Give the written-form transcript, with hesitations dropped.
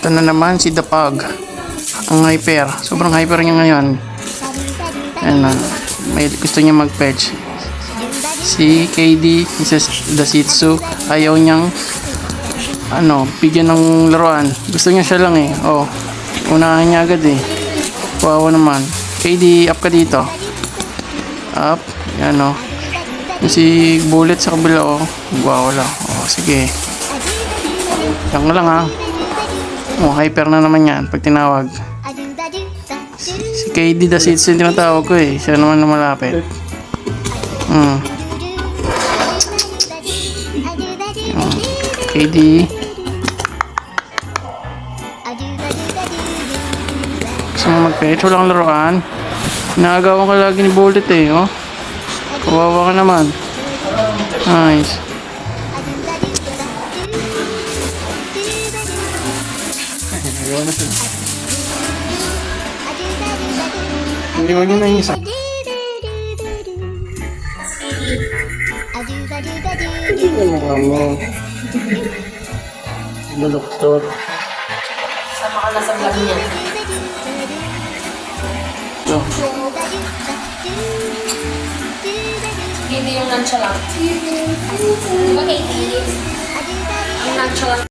Ito na naman si Dapag. Ang hyper. Sobrang hyper niya ngayon. Ayan na. May gusto niya mag-fetch. Si KD, the Shih Tzu, ayaw niyang bigyan ng laruan. Gusto niya siya lang eh. Oh, unahan niya agad eh. Wawa naman. KD, up ka dito. Up. Yan o. Si Bullet sa kabila o. Wala. O, sige. Yan ka lang ha. O, hyper na naman yan pag tinawag. Si KD the Shih Tzu yung tinatawag ko eh. Siya naman na malapit. KD. Gusto mo mag-fetch? Wala kang laruan. Naagawan ka lagi ni Bullet eh, oh. Kawawa ka naman. Nice. Hindi mo yun na yung isa. Hindi mo mukha mo. Doktor. Sama ka na sa vlog niya. Ito. Hindi yung nonchalant. Di ba, Katie? Ang nonchalant.